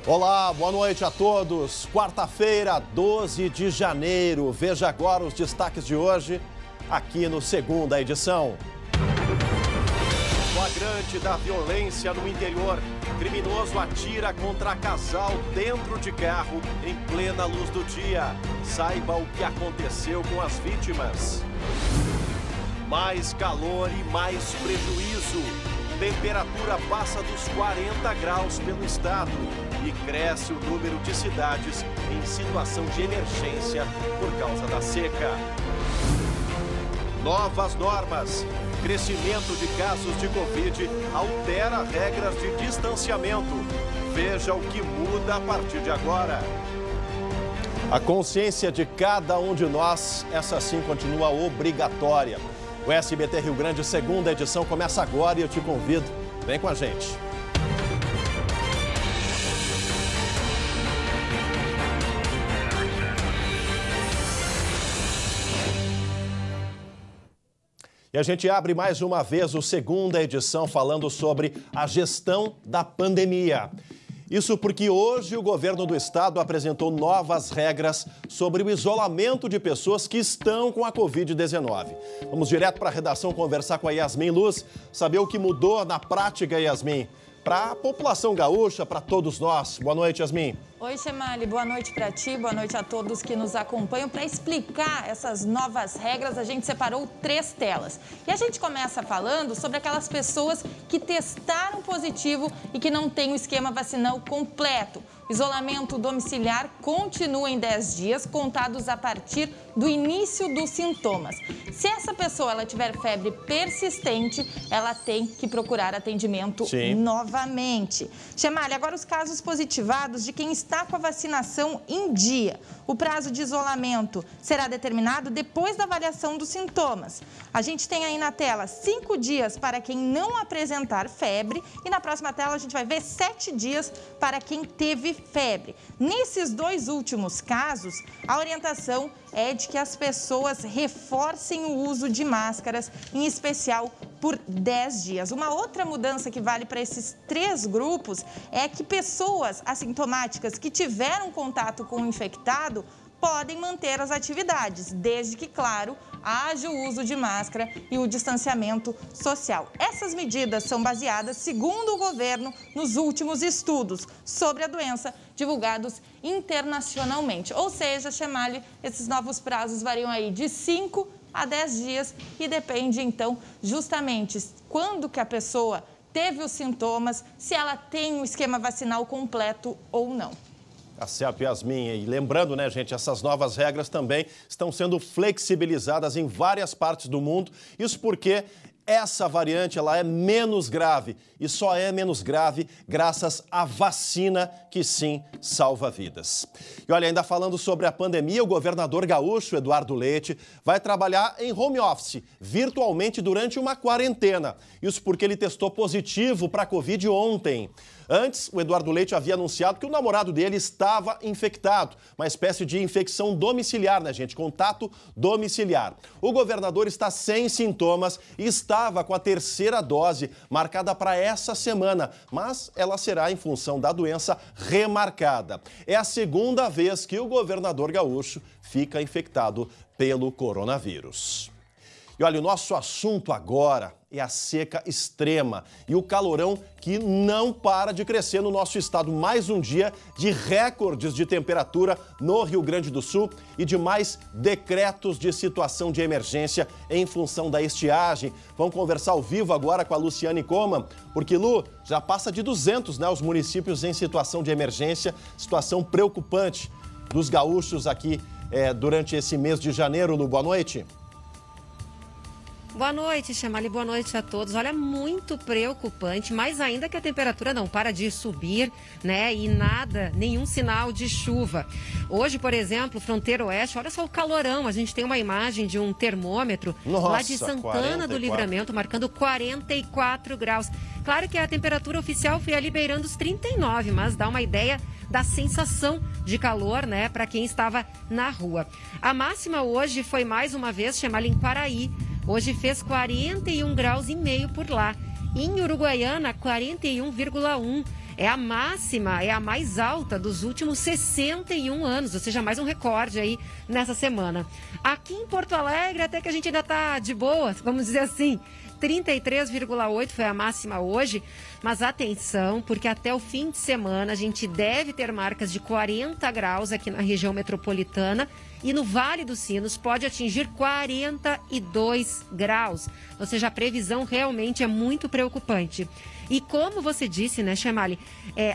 Olá, boa noite a todos. Quarta-feira, 12 de janeiro. Veja agora os destaques de hoje, aqui no Segunda Edição. Flagrante da violência no interior. Criminoso atira contra casal dentro de carro em plena luz do dia. Saiba o que aconteceu com as vítimas. Mais calor e mais prejuízo. Temperatura passa dos 40 graus pelo estado e cresce o número de cidades em situação de emergência por causa da seca. Novas normas. Crescimento de casos de Covid altera regras de distanciamento. Veja o que muda a partir de agora. A consciência de cada um de nós, essa sim continua obrigatória. O SBT Rio Grande, Segunda Edição, começa agora e eu te convido. Vem com a gente. E a gente abre mais uma vez o Segunda Edição falando sobre a gestão da pandemia. Isso porque hoje o governo do estado apresentou novas regras sobre o isolamento de pessoas que estão com a Covid-19. Vamos direto para a redação conversar com a Yasmin Luz, saber o que mudou na prática, Yasmin, para a população gaúcha, para todos nós. Boa noite, Yasmin. Oi, Chemali, boa noite para ti, boa noite a todos que nos acompanham. Para explicar essas novas regras, a gente separou 3 telas. E a gente começa falando sobre aquelas pessoas que testaram positivo e que não têm o esquema vacinal completo. Isolamento domiciliar continua em 10 dias, contados a partir do início dos sintomas. Se essa pessoa ela tiver febre persistente, ela tem que procurar atendimento novamente. Chemali, agora os casos positivados de quem está com a vacinação em dia. O prazo de isolamento será determinado depois da avaliação dos sintomas. A gente tem aí na tela 5 dias para quem não apresentar febre e na próxima tela a gente vai ver 7 dias para quem teve febre. Nesses 2 últimos casos, a orientação é de que as pessoas reforcem o uso de máscaras, em especial por 10 dias. Uma outra mudança que vale para esses 3 grupos é que pessoas assintomáticas que tiveram contato com o infectado podem manter as atividades, desde que, claro, haja o uso de máscara e o distanciamento social. Essas medidas são baseadas, segundo o governo, nos últimos estudos sobre a doença divulgados internacionalmente. Ou seja, Chemali, esses novos prazos variam aí de 5 a 10 dias e depende, então, justamente quando que a pessoa teve os sintomas, se ela tem um esquema vacinal completo ou não. Tá certo, Yasmin. E lembrando, né, gente, essas novas regras também estão sendo flexibilizadas em várias partes do mundo. Isso porque essa variante ela é menos grave e só é menos grave graças à vacina que sim salva vidas. E olha, ainda falando sobre a pandemia, o governador gaúcho, Eduardo Leite, vai trabalhar em home office, virtualmente durante uma quarentena. Isso porque ele testou positivo para a Covid ontem. Antes, o Eduardo Leite havia anunciado que o namorado dele estava infectado, uma espécie de infecção domiciliar, né, gente? Contato domiciliar. O governador está sem sintomas e estava com a 3ª dose marcada para essa semana, mas ela será em função da doença remarcada. É a 2ª vez que o governador gaúcho fica infectado pelo coronavírus. E olha, o nosso assunto agora é a seca extrema e o calorão que não para de crescer no nosso estado. Mais um dia de recordes de temperatura no Rio Grande do Sul e de mais decretos de situação de emergência em função da estiagem. Vamos conversar ao vivo agora com a Luciane Coman, porque, Lu, já passa de 200, né, os municípios em situação de emergência, situação preocupante dos gaúchos aqui durante esse mês de janeiro. Lu, boa noite. Boa noite, Chemali, boa noite a todos. Olha, muito preocupante, mais ainda que a temperatura não para de subir, né? E nada, nenhum sinal de chuva. Hoje, por exemplo, fronteira oeste, olha só o calorão. A gente tem uma imagem de um termômetro lá de Santana 44. do Livramento, marcando 44 graus. Claro que a temperatura oficial foi ali beirando os 39, mas dá uma ideia da sensação de calor, né, para quem estava na rua. A máxima hoje foi mais uma vez, Chemali, em Quaraí. Hoje fez 41 graus e meio por lá. Em Uruguaiana, 41,1. É a máxima, é a mais alta dos últimos 61 anos, ou seja, mais um recorde aí nessa semana. Aqui em Porto Alegre, até que a gente ainda está de boa, vamos dizer assim, 33,8 foi a máxima hoje, mas atenção, porque até o fim de semana a gente deve ter marcas de 40 graus aqui na região metropolitana e no Vale dos Sinos pode atingir 42 graus. Ou seja, a previsão realmente é muito preocupante. E como você disse, né, Chemali,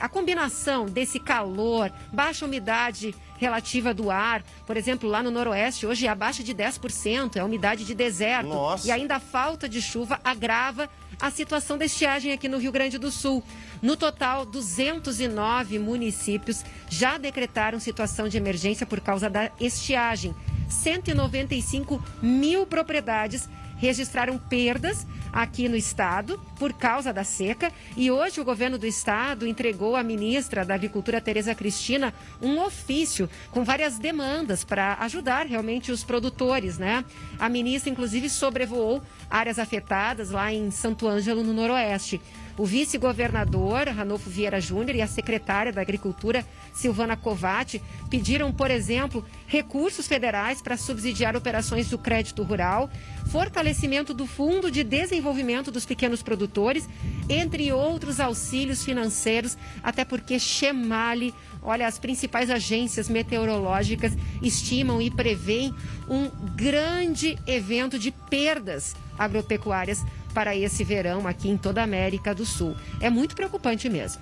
a combinação desse calor, baixa umidade relativa do ar, por exemplo, lá no Noroeste, hoje é abaixo de 10%, é umidade de deserto. Nossa. E ainda a falta de chuva agrava a situação da estiagem aqui no Rio Grande do Sul. No total, 209 municípios já decretaram situação de emergência por causa da estiagem. 195 mil propriedades registraram perdas aqui no estado por causa da seca e hoje o governo do estado entregou à ministra da Agricultura, Tereza Cristina, um ofício com várias demandas para ajudar realmente os produtores, né? A ministra, inclusive, sobrevoou áreas afetadas lá em Santo Ângelo, no Noroeste. O vice-governador, Ranolfo Vieira Júnior, e a secretária da Agricultura, Silvana Covatti, pediram, por exemplo, recursos federais para subsidiar operações do crédito rural, fortalecimento do Fundo de Desenvolvimento dos Pequenos Produtores, entre outros auxílios financeiros, até porque Chemali, olha, as principais agências meteorológicas estimam e preveem um grande evento de perdas agropecuárias para esse verão aqui em toda a América do Sul. É muito preocupante mesmo.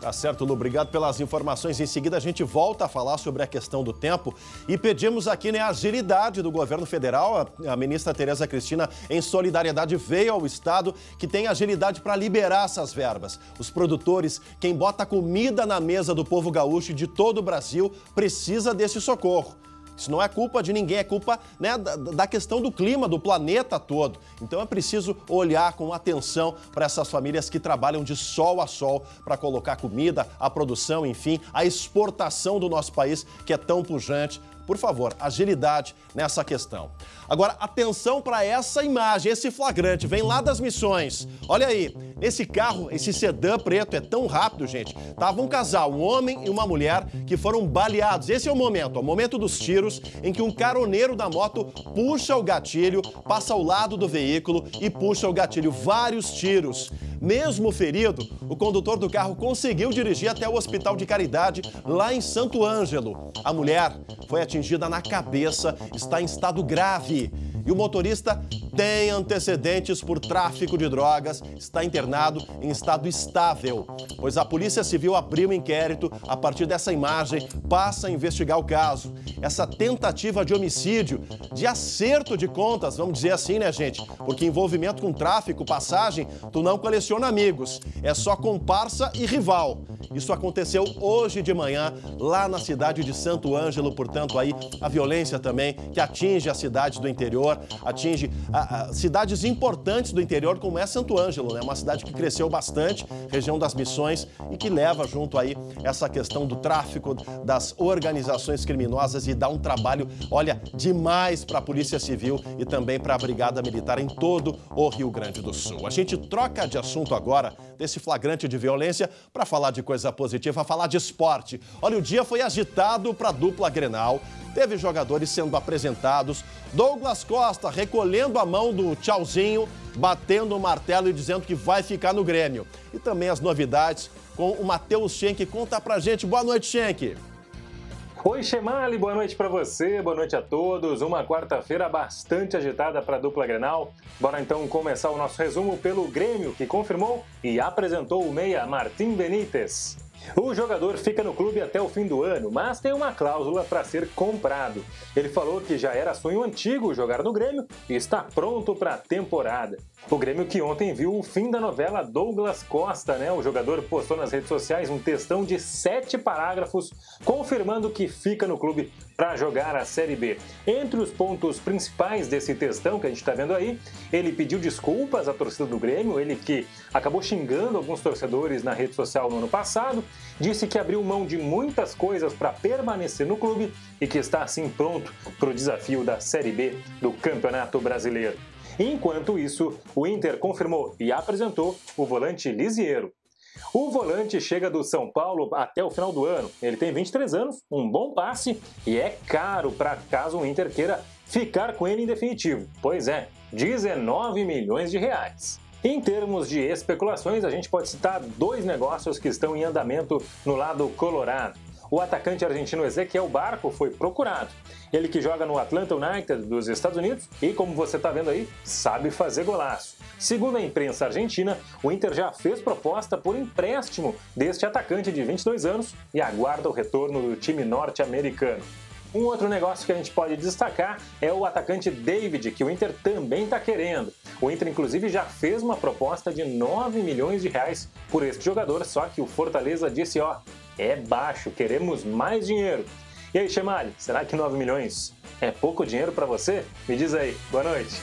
Tá certo, Lu. Obrigado pelas informações. Em seguida, a gente volta a falar sobre a questão do tempo e pedimos aqui, né, a agilidade do governo federal. A ministra Tereza Cristina, em solidariedade, veio ao estado que tem agilidade para liberar essas verbas. Os produtores, quem bota comida na mesa do povo gaúcho e de todo o Brasil, precisa desse socorro. Isso não é culpa de ninguém, é culpa, né, da questão do clima, do planeta todo. Então é preciso olhar com atenção para essas famílias que trabalham de sol a sol para colocar comida, a produção, enfim, a exportação do nosso país, que é tão pujante. Por favor, agilidade nessa questão. Agora, atenção para essa imagem, esse flagrante, vem lá das Missões. Olha aí, esse carro, esse sedã preto, é tão rápido, gente. Tava um casal, um homem e uma mulher, que foram baleados. Esse é o momento dos tiros, em que um caroneiro da moto puxa o gatilho, passa ao lado do veículo e puxa o gatilho. Vários tiros. Mesmo ferido, o condutor do carro conseguiu dirigir até o Hospital de Caridade, lá em Santo Ângelo. A mulher foi atingida na cabeça, está em estado grave. E o motorista tem antecedentes por tráfico de drogas, está internado em estado estável. Pois a Polícia Civil abriu um inquérito, a partir dessa imagem, passa a investigar o caso. Essa tentativa de homicídio, de acerto de contas, vamos dizer assim, né, gente? Porque envolvimento com tráfico, passagem, tu não coleciona amigos, é só comparsa e rival. Isso aconteceu hoje de manhã, lá na cidade de Santo Ângelo, portanto, aí a violência também que atinge as cidades do interior, atinge cidades importantes do interior, como é Santo Ângelo, né? Uma cidade que cresceu bastante, região das Missões, e que leva junto aí essa questão do tráfico, das organizações criminosas, e dá um trabalho, olha, demais para a Polícia Civil e também para a Brigada Militar em todo o Rio Grande do Sul. A gente troca de assunto agora, desse flagrante de violência, para falar de coisa positiva, falar de esporte. Olha, o dia foi agitado para a dupla Grenal. Teve jogadores sendo apresentados, Douglas Costa recolhendo a mão do tchauzinho, batendo o martelo e dizendo que vai ficar no Grêmio. E também as novidades com o Matheus Schenck. Conta pra gente. Boa noite, Schenck. Oi, Chemali, boa noite para você, boa noite a todos. Uma quarta-feira bastante agitada para a dupla Grenal. Bora então começar o nosso resumo pelo Grêmio, que confirmou e apresentou o meia Martim Benítez. O jogador fica no clube até o fim do ano, mas tem uma cláusula para ser comprado. Ele falou que já era sonho antigo jogar no Grêmio e está pronto para a temporada. O Grêmio que ontem viu o fim da novela Douglas Costa, né? O jogador postou nas redes sociais um textão de 7 parágrafos confirmando que fica no clube para jogar a Série B. Entre os pontos principais desse textão que a gente está vendo aí, ele pediu desculpas à torcida do Grêmio, ele que acabou xingando alguns torcedores na rede social no ano passado, disse que abriu mão de muitas coisas para permanecer no clube e que está assim pronto para o desafio da Série B do Campeonato Brasileiro. Enquanto isso, o Inter confirmou e apresentou o volante Lisiero. O volante chega do São Paulo até o final do ano. Ele tem 23 anos, um bom passe e é caro para caso o Inter queira ficar com ele em definitivo. Pois é, 19 milhões de reais. Em termos de especulações, a gente pode citar 2 negócios que estão em andamento no lado colorado. O atacante argentino Ezequiel Barco foi procurado. Ele que joga no Atlanta United dos Estados Unidos e, como você está vendo aí, sabe fazer golaço. Segundo a imprensa argentina, o Inter já fez proposta por empréstimo deste atacante de 22 anos e aguarda o retorno do time norte-americano. Um outro negócio que a gente pode destacar é o atacante David, que o Inter também está querendo. O Inter, inclusive, já fez uma proposta de 9 milhões de reais por este jogador, só que o Fortaleza disse, é baixo, queremos mais dinheiro. E aí, Chemali, será que 9 milhões é pouco dinheiro para você? Me diz aí. Boa noite.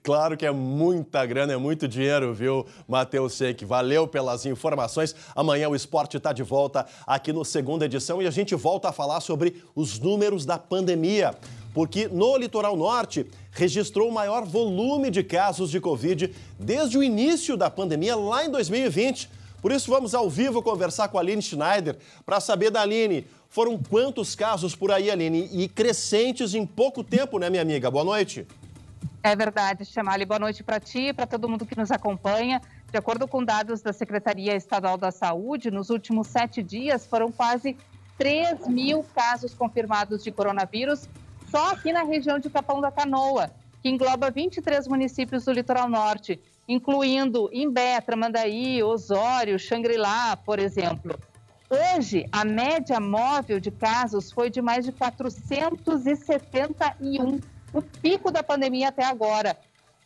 Claro que é muita grana, é muito dinheiro, viu, Matheus Seck? Valeu pelas informações. Amanhã o Esporte está de volta aqui no Segunda Edição e a gente volta a falar sobre os números da pandemia. Porque no Litoral Norte registrou o maior volume de casos de Covid desde o início da pandemia lá em 2020. Por isso vamos ao vivo conversar com a Aline Schneider para saber da Aline. Foram quantos casos por aí, Aline? E crescentes em pouco tempo, né, minha amiga? Boa noite. É verdade, Chemali. Boa noite para ti e para todo mundo que nos acompanha. De acordo com dados da Secretaria Estadual da Saúde, nos últimos 7 dias foram quase 3 mil casos confirmados de coronavírus só aqui na região de Capão da Canoa, que engloba 23 municípios do litoral norte, incluindo Imbé, Tramandaí, Osório, Xangri-Lá, por exemplo. Hoje, a média móvel de casos foi de mais de 471. O pico da pandemia até agora.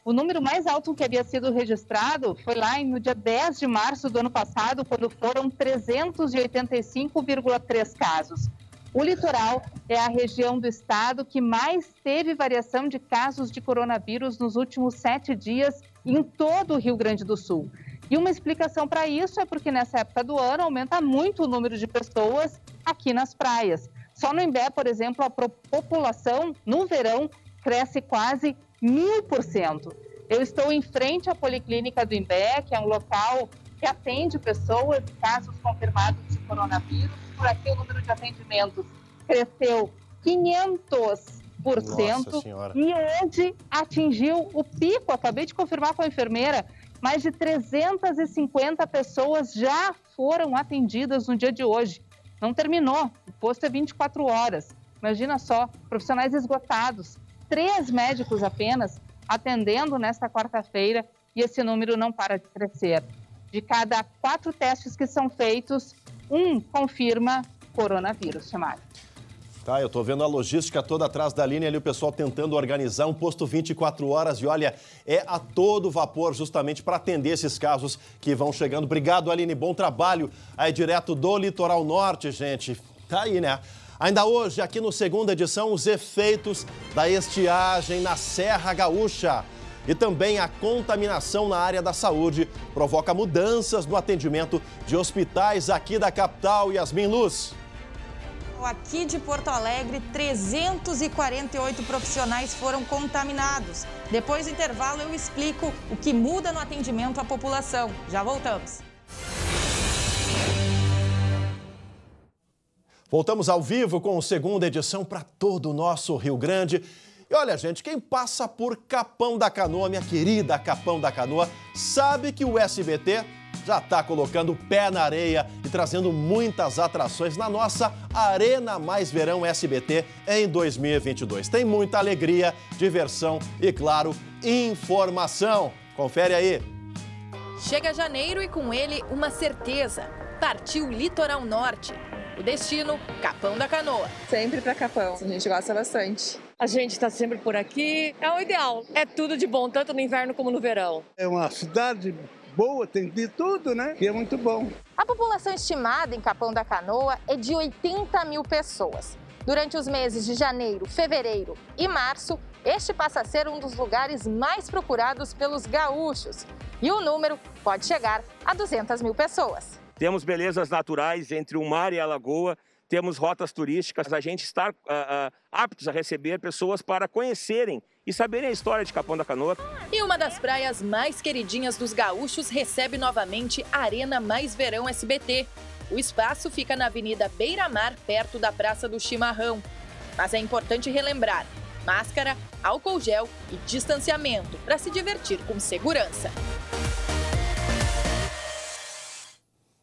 O número mais alto que havia sido registrado foi lá no dia 10 de março do ano passado, quando foram 385,3 casos. O litoral é a região do estado que mais teve variação de casos de coronavírus nos últimos 7 dias em todo o Rio Grande do Sul. E uma explicação para isso é porque nessa época do ano aumenta muito o número de pessoas aqui nas praias. Só no Imbé, por exemplo, a população no verão cresce quase 1000%. Eu estou em frente à Policlínica do Imbé, que é um local que atende pessoas, casos confirmados de coronavírus. Por aqui o número de atendimentos cresceu 500%. E hoje atingiu o pico, acabei de confirmar com a enfermeira, mais de 350 pessoas já foram atendidas no dia de hoje. Não terminou, o posto é 24 horas. Imagina só, profissionais esgotados. 3 médicos apenas atendendo nesta quarta-feira e esse número não para de crescer. De cada 4 testes que são feitos, 1 confirma coronavírus, Chemali. Tá, eu tô vendo a logística toda atrás da linha ali, o pessoal tentando organizar um posto 24 horas e olha, é a todo vapor justamente para atender esses casos que vão chegando. Obrigado, Aline, bom trabalho aí direto do Litoral Norte, gente. Tá aí, né? Ainda hoje, aqui no Segunda Edição, os efeitos da estiagem na Serra Gaúcha. E também a contaminação na área da saúde provoca mudanças no atendimento de hospitais aqui da capital. Yasmin Luz. Aqui de Porto Alegre, 348 profissionais foram contaminados. Depois do intervalo, eu explico o que muda no atendimento à população. Já voltamos. Voltamos ao vivo com a Segunda Edição para todo o nosso Rio Grande. E olha, gente, quem passa por Capão da Canoa, minha querida Capão da Canoa, sabe que o SBT já está colocando o pé na areia e trazendo muitas atrações na nossa Arena Mais Verão SBT em 2022. Tem muita alegria, diversão e, claro, informação. Confere aí. Chega janeiro e com ele uma certeza. Partiu Litoral Norte. O destino, Capão da Canoa. Sempre para Capão, a gente gosta bastante. A gente está sempre por aqui, é o ideal. É tudo de bom, tanto no inverno como no verão. É uma cidade boa, tem de tudo, né? Que é muito bom. A população estimada em Capão da Canoa é de 80 mil pessoas. Durante os meses de janeiro, fevereiro e março, este passa a ser um dos lugares mais procurados pelos gaúchos. E o número pode chegar a 200 mil pessoas. Temos belezas naturais entre o mar e a lagoa, temos rotas turísticas, a gente está aptos a receber pessoas para conhecerem e saberem a história de Capão da Canoa. E uma das praias mais queridinhas dos gaúchos recebe novamente a Arena Mais Verão SBT. O espaço fica na Avenida Beira-Mar, perto da Praça do Chimarrão. Mas é importante relembrar: máscara, álcool gel e distanciamento para se divertir com segurança.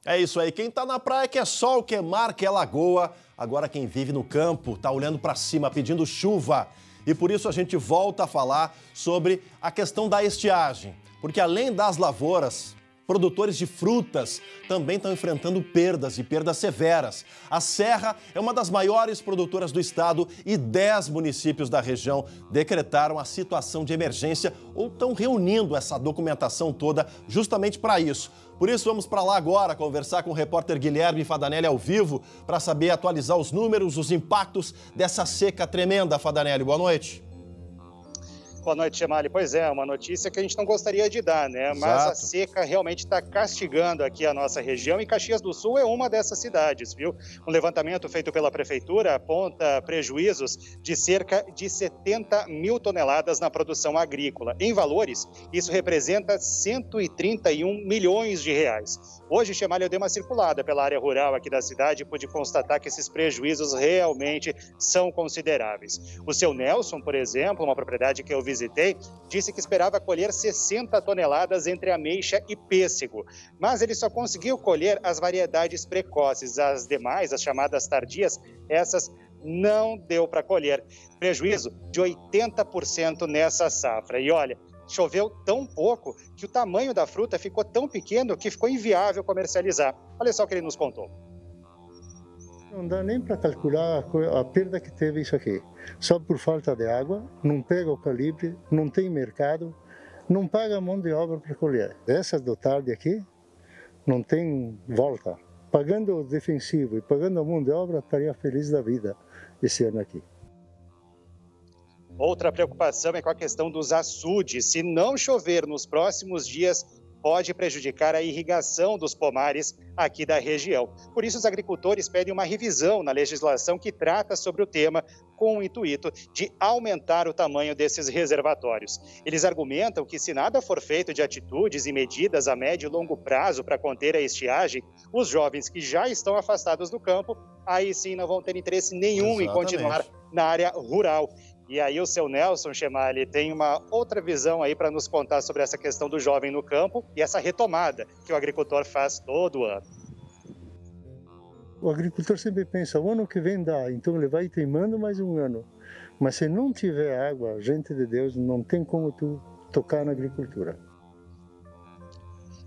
É isso aí, quem tá na praia quer sol, quer mar, quer lagoa. Agora quem vive no campo tá olhando para cima, pedindo chuva. E por isso a gente volta a falar sobre a questão da estiagem. Porque além das lavouras, produtores de frutas também estão enfrentando perdas e perdas severas. A Serra é uma das maiores produtoras do estado e 10 municípios da região decretaram a situação de emergência ou estão reunindo essa documentação toda justamente para isso. Por isso, vamos para lá agora conversar com o repórter Guilherme Fadanelli ao vivo para saber atualizar os números, os impactos dessa seca tremenda. Fadanelli, boa noite. Boa noite, Chemali. Pois é, uma notícia que a gente não gostaria de dar, né? Exato. Mas a seca realmente está castigando aqui a nossa região e Caxias do Sul é uma dessas cidades, viu? Um levantamento feito pela Prefeitura aponta prejuízos de cerca de 70 mil toneladas na produção agrícola. Em valores, isso representa 131 milhões de reais. Hoje, Chemali, eu dei uma circulada pela área rural aqui da cidade e pude constatar que esses prejuízos realmente são consideráveis. O seu Nelson, por exemplo, uma propriedade que eu visitei, disse que esperava colher 60 toneladas entre ameixa e pêssego, mas ele só conseguiu colher as variedades precoces. As demais, as chamadas tardias, essas não deu para colher. Prejuízo de 80% nessa safra. E olha, choveu tão pouco que o tamanho da fruta ficou tão pequeno que ficou inviável comercializar. Olha só o que ele nos contou. Não dá nem para calcular a perda que teve isso aqui. Só por falta de água, não pega o calibre, não tem mercado, não paga mão de obra para colher. Essas do tarde aqui, não tem volta. Pagando o defensivo e pagando a mão de obra, estaria feliz da vida esse ano aqui. Outra preocupação é com a questão dos açudes. Se não chover nos próximos dias, pode prejudicar a irrigação dos pomares aqui da região. Por isso, os agricultores pedem uma revisão na legislação que trata sobre o tema, com o intuito de aumentar o tamanho desses reservatórios. Eles argumentam que, se nada for feito de atitudes e medidas a médio e longo prazo para conter a estiagem, os jovens que já estão afastados do campo, aí sim não vão ter interesse nenhum em continuar na área rural. E aí o seu Nelson Chemali tem uma outra visão aí para nos contar sobre essa questão do jovem no campo e essa retomada que o agricultor faz todo ano. O agricultor sempre pensa, o ano que vem dá, então ele vai teimando mais um ano. Mas se não tiver água, gente de Deus, não tem como tu tocar na agricultura.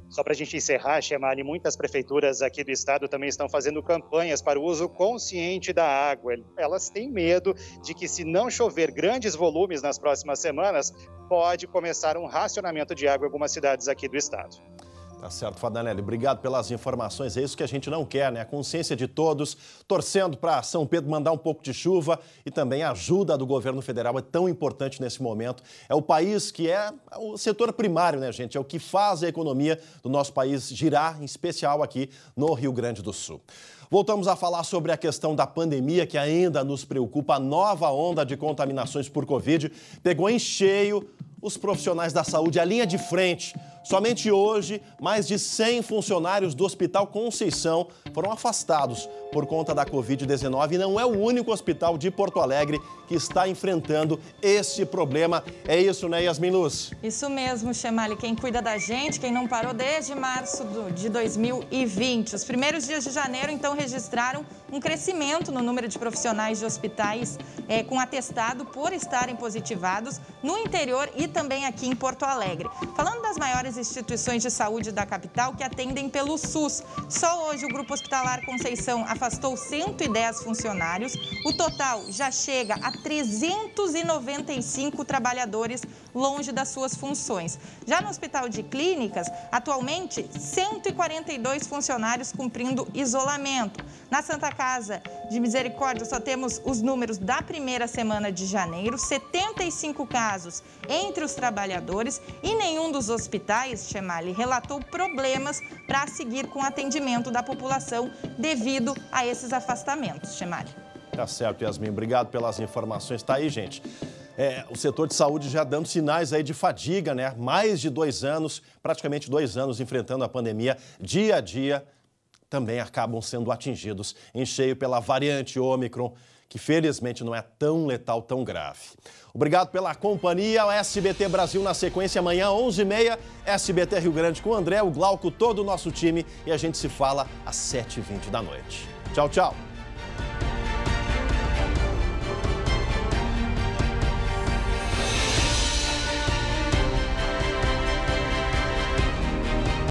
Só para a gente encerrar, Chemali, muitas prefeituras aqui do estado também estão fazendo campanhas para o uso consciente da água. Elas têm medo de que, se não chover grandes volumes nas próximas semanas, pode começar um racionamento de água em algumas cidades aqui do estado. Tá certo, Fadanelli. Obrigado pelas informações. É isso que a gente não quer, né? A consciência de todos, torcendo para São Pedro mandar um pouco de chuva e também a ajuda do governo federal é tão importante nesse momento. É o país que é o setor primário, né, gente? É o que faz a economia do nosso país girar, em especial aqui no Rio Grande do Sul. Voltamos a falar sobre a questão da pandemia que ainda nos preocupa. A nova onda de contaminações por Covid pegou em cheio os profissionais da saúde, a linha de frente. Somente hoje, mais de 100 funcionários do Hospital Conceição foram afastados por conta da Covid-19 e não é o único hospital de Porto Alegre que está enfrentando esse problema. É isso, né, Yasmin Luz? Isso mesmo, Chemali. Quem cuida da gente, quem não parou desde março de 2020. Os primeiros dias de janeiro, então, registraram um crescimento no número de profissionais de hospitais com atestado por estarem positivados no interior e também aqui em Porto Alegre. Falando das maiores instituições de saúde da capital que atendem pelo SUS, só hoje o Grupo Hospitalar Conceição afastou 110 funcionários. O total já chega a 395 trabalhadores longe das suas funções. Já no Hospital de Clínicas, atualmente, 142 funcionários cumprindo isolamento. Na Santa Casa de Misericórdia, só temos os números da primeira semana de janeiro, 75 casos entre os trabalhadores e nenhum dos hospitais, Chemali, relatou problemas para seguir com o atendimento da população devido a esses afastamentos, Chemali. Tá certo, Yasmin. Obrigado pelas informações. Tá aí, gente. o setor de saúde já dando sinais aí de fadiga, né? Mais de 2 anos, praticamente 2 anos enfrentando a pandemia, dia a dia, também acabam sendo atingidos em cheio pela variante Ômicron, que felizmente não é tão letal, tão grave. Obrigado pela companhia. O SBT Brasil na sequência amanhã, 11h30. SBT Rio Grande com o André, o Glauco, todo o nosso time. E a gente se fala às 7h20 da noite. Tchau, tchau.